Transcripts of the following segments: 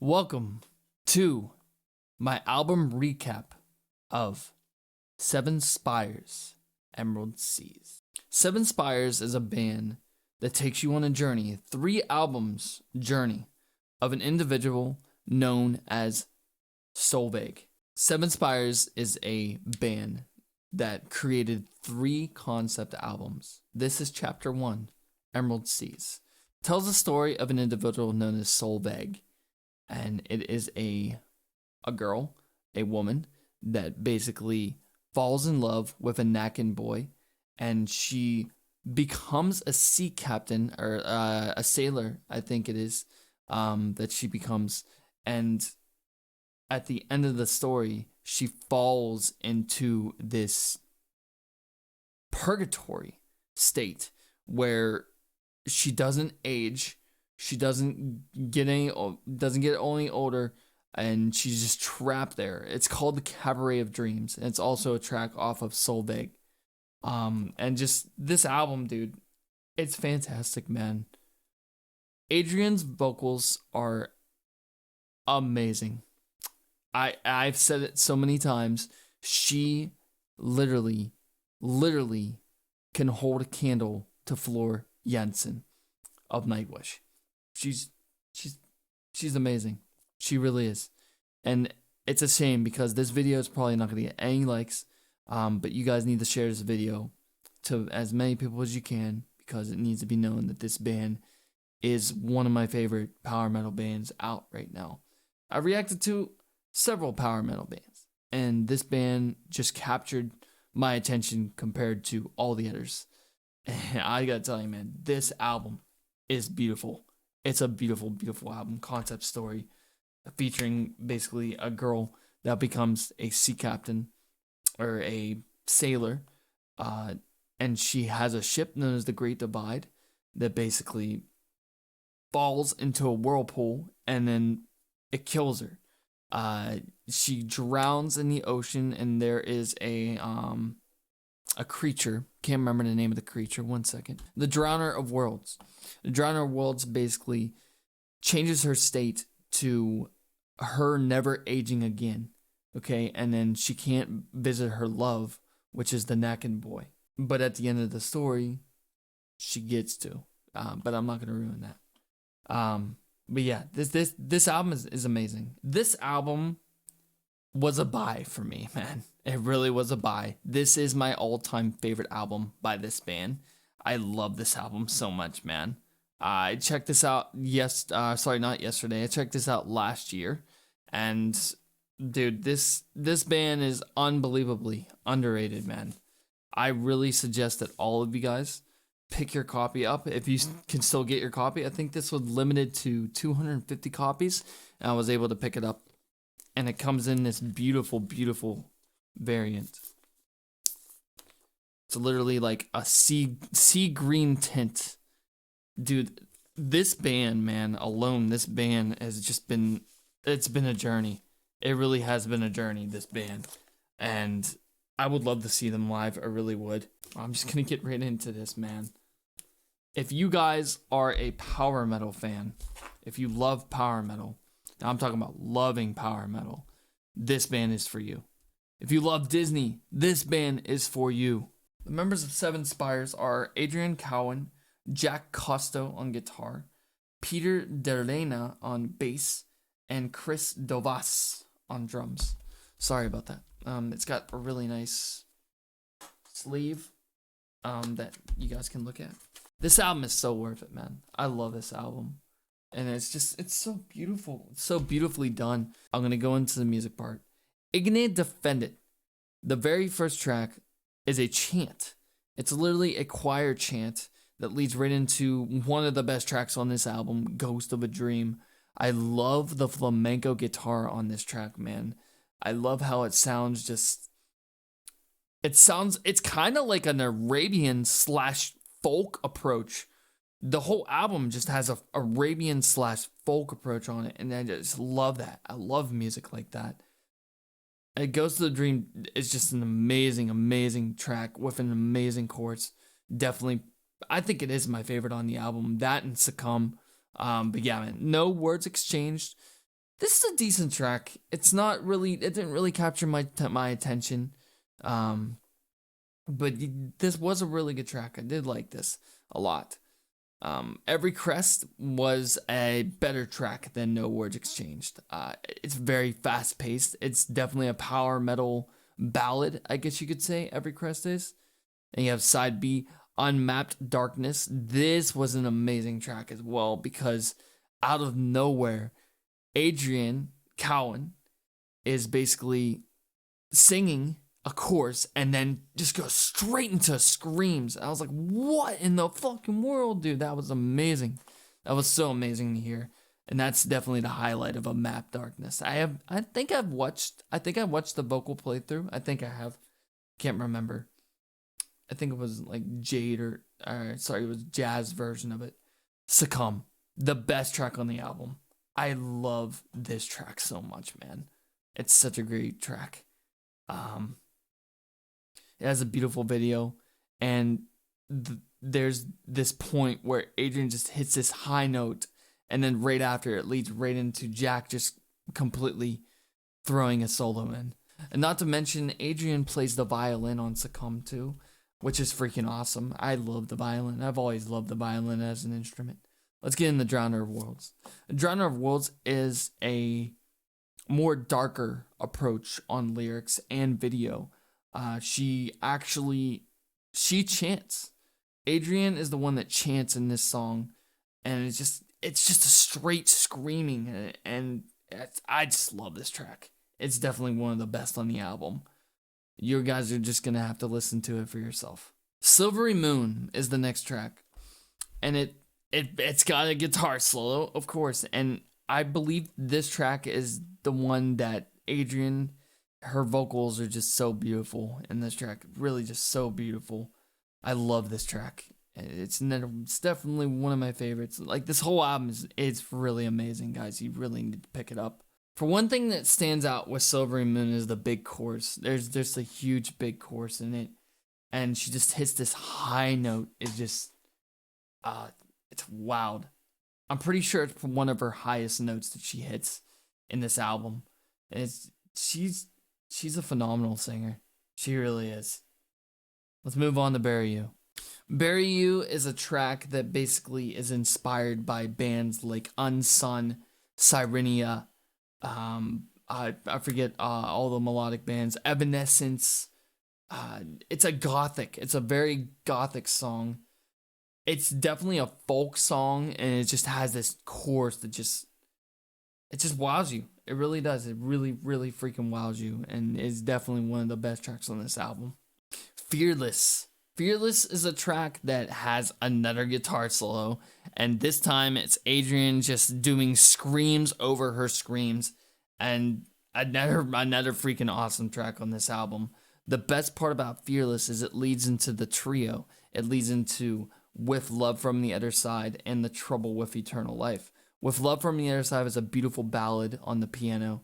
Welcome to my album recap of Seven Spires, Emerald Seas. Seven Spires is a band that takes you on a journey, 3 albums journey of an individual known as Solveig. Seven Spires is a band that created 3 concept albums. This is chapter 1, Emerald Seas. Tells the story of an individual known as Solveig, and it is a girl, a woman that basically falls in love with a Nakan boy, and she becomes a sea captain or a sailor, I think it is, that she becomes. And at the end of the story, she falls into this purgatory state where she doesn't age, she doesn't get any older, and she's just trapped there. It's called the Cabaret of Dreams, and it's also a track off of Solveig. And just this album, dude, it's fantastic, man. Adrian's vocals are amazing. I've said it so many times. She literally can hold a candle to Floor Jansen of Nightwish. She's amazing. She really is. And it's a shame because this video is probably not going to get any likes. But you guys need to share this video to as many people as you can, because it needs to be known that this band is one of my favorite power metal bands out right now. I reacted to several power metal bands, and this band just captured my attention compared to all the others. I gotta tell you, man, this album is beautiful. It's a beautiful, beautiful album. Concept story featuring basically a girl that becomes a sea captain or a sailor, and she has a ship known as the Great Divide that basically falls into a whirlpool, and then it kills her. She drowns in the ocean, and there is a creature. Can't remember the name of the creature. 1 second. The Drowner of Worlds. The Drowner of Worlds basically changes her state to her never aging again. Okay, and then she can't visit her love, which is the Nakan boy. But at the end of the story, she gets to. But I'm not gonna ruin that. But yeah, this album is amazing. This album was a buy for me, man. It really was a buy. This is my all-time favorite album by this band. I love this album so much, man. I checked this out not yesterday. I checked this out last year, and dude, this band is unbelievably underrated, man. I really suggest that all of you guys pick your copy up if you can still get your copy. I think this was limited to 250 copies, and I was able to pick it up. And it comes in this beautiful, beautiful variant. It's literally like a sea green tint. Dude, this band, man, alone, this band has just been, it's been a journey. It really has been a journey, this band. And I would love to see them live. I really would. I'm just going to get right into this, man. If you guys are a power metal fan, if you love power metal, now I'm talking about loving power metal, this band is for you. If you love Disney, this band is for you. The members of Seven Spires are Adrian Cowan, Jack Costo on guitar, Peter Derlena on bass, and Chris Dovas on drums. Sorry about that. It's got a really nice sleeve that you guys can look at. This album is so worth it, man. I love this album. And it's so beautiful. It's so beautifully done. I'm going to go into the music part. Igne Defended. The very first track is a chant. It's literally a choir chant that leads right into one of the best tracks on this album, Ghost of a Dream. I love the flamenco guitar on this track, man. I love how it sounds it's kind of like an Arabian / folk approach. The whole album just has a Arabian / folk approach on it, and I just love that. I love music like that. And Ghost of the Dream is just an amazing, amazing track with an amazing chorus. Definitely, I think it is my favorite on the album. That and Succumb. But yeah, man, no words exchanged. This is a decent track. It's not really, it didn't really capture my attention. Um, but this was a really good track. I did like this a lot. Every Crest was a better track than No Words Exchanged. It's very fast paced. It's definitely a power metal ballad, I guess you could say. Every Crest is. And you have side B, Unmapped Darkness. This was an amazing track as well because out of nowhere, Adrian Cowan is basically singing a chorus and then just goes straight into screams. I was like, what in the fucking world, dude? That was amazing. That was so amazing to hear. And that's definitely the highlight of Unmapped Darkness. I think I watched the vocal playthrough. I think I have. Can't remember. I think it was like Jade it was Jazz version of it. Succumb, the best track on the album. I love this track so much, man. It's such a great track. It has a beautiful video, and there's this point where Adrian just hits this high note, and then right after it leads right into Jack just completely throwing a solo in. And not to mention, Adrian plays the violin on Succumb too, which is freaking awesome. I love the violin. I've always loved the violin as an instrument. Let's get in the Drowner of Worlds. Drowner of Worlds is a more darker approach on lyrics and video. She chants. Adrian is the one that chants in this song, and it's just a straight screaming, and I just love this track. It's definitely one of the best on the album. You guys are just gonna have to listen to it for yourself. Silvery Moon is the next track, and it's got a guitar solo, of course, and I believe this track is the one that Adrian, her vocals are just so beautiful in this track. Really just so beautiful. I love this track. It's definitely one of my favorites. Like, this whole album is really amazing, guys. You really need to pick it up. For one thing that stands out with Silvery Moon is the big chorus. There's a huge big chorus in it, and she just hits this high note. It's just, it's wild. I'm pretty sure it's one of her highest notes that she hits in this album. And she's a phenomenal singer. She really is. Let's move on to Bury You. Bury You is a track that basically is inspired by bands like Unsun, Sirenia, I forget all the melodic bands, Evanescence. It's a very gothic song. It's definitely a folk song, and it just has this chorus that just wows you. It really does. It really, really freaking wows you, and is definitely one of the best tracks on this album. Fearless. Fearless is a track that has another guitar solo, and this time it's Adrian just doing screams over her screams, and another freaking awesome track on this album. The best part about Fearless is it leads into the trio. It leads into With Love from the Other Side and The Trouble with Eternal Life. With Love from the Other Side is a beautiful ballad on the piano,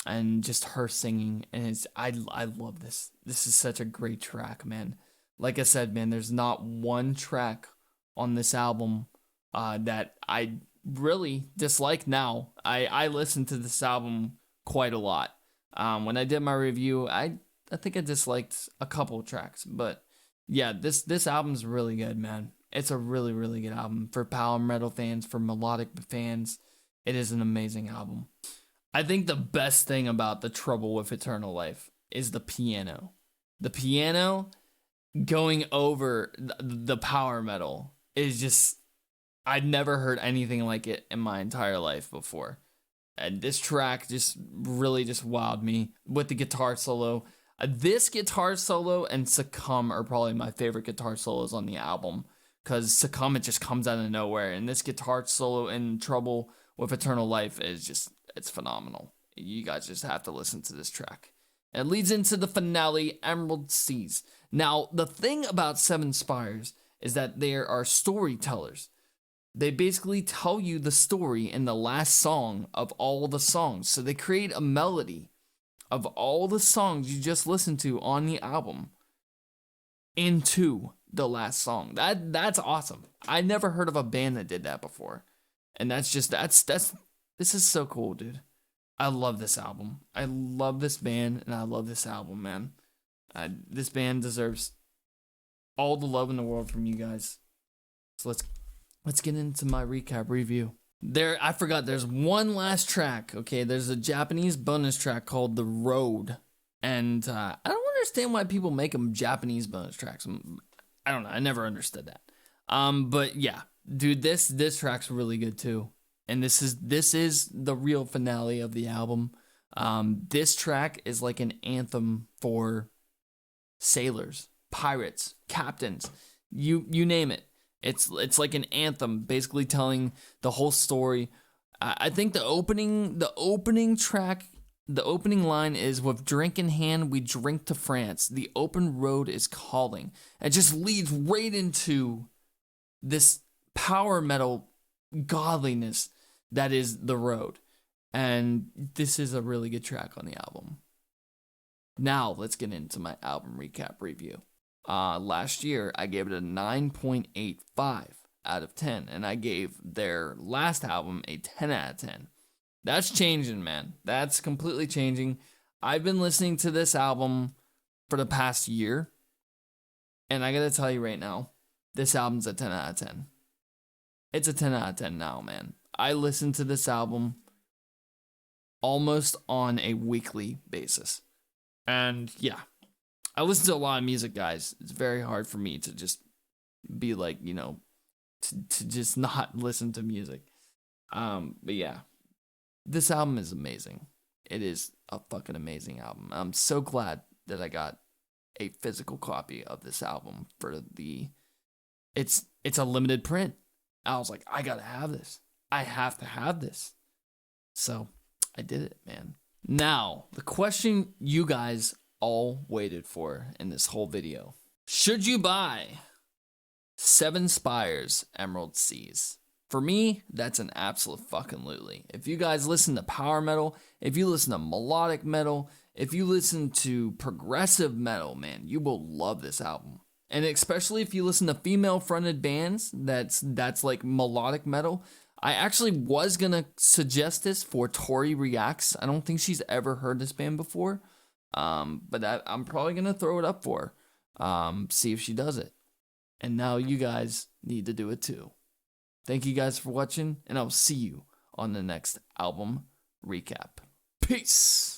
and just her singing, and I love this. This is such a great track, man. Like I said, man, there's not one track on this album that I really dislike now. I listen to this album quite a lot. When I did my review, I think I disliked a couple tracks, but yeah, this album's really good, man. It's a really, really good album for power metal fans, for melodic fans. It is an amazing album. I think the best thing about The Trouble with Eternal Life is the piano. The piano going over the power metal is just, I'd never heard anything like it in my entire life before. And this track just really just wowed me with the guitar solo. This guitar solo and Succumb are probably my favorite guitar solos on the album, because Succumb, it just comes out of nowhere, and this guitar solo in Trouble with Eternal Life is just, it's phenomenal. You guys just have to listen to this track. It leads into the finale, Emerald Seas. Now, the thing about Seven Spires is that they are storytellers. They basically tell you the story in the last song of all the songs. So they create a melody of all the songs you just listened to on the album into the last song. That's awesome. I never heard of a band that did that before. And this is so cool, dude. I love this album. I love this band, and I love this album, man. This band deserves all the love in the world from you guys. So let's get into my recap review. I forgot there's one last track. Okay, there's a Japanese bonus track called The Road. And I don't understand why people make them Japanese bonus tracks. I don't know. I never understood that. But yeah, dude, this track's really good too. And this is the real finale of the album. This track is like an anthem for sailors, pirates, captains, you name it. It's like an anthem, basically telling the whole story. I think the opening track, the opening line is, "With drink in hand, we drink to France. The open road is calling." It just leads right into this power metal godliness that is The Road. And this is a really good track on the album. Now, let's get into my album recap review. Last year, I gave it a 9.85 out of 10, and I gave their last album a 10 out of 10. That's changing, man. That's completely changing. I've been listening to this album for the past year, and I gotta tell you right now, this album's a 10 out of 10. It's a 10 out of 10 now, man. I listen to this album almost on a weekly basis. And yeah, I listen to a lot of music, guys. It's very hard for me to just be like, to just not listen to music. But yeah, this album is amazing. It is a fucking amazing album. I'm so glad that I got a physical copy of this album for it's a limited print. I was like, I gotta have this. I have to have this. So I did it, man. Now, the question you guys all waited for in this whole video. Should you buy 7 Spires Emerald Seas? For me, that's an absolute fucking absolutely. If you guys listen to power metal, if you listen to melodic metal, if you listen to progressive metal, man, you will love this album. And especially if you listen to female-fronted bands, that's like melodic metal. I actually was gonna suggest this for Tori Reacts. I don't think she's ever heard this band before. But I'm probably gonna throw it up for her. See if she does it. And now you guys need to do it too. Thank you guys for watching, and I'll see you on the next album recap. Peace!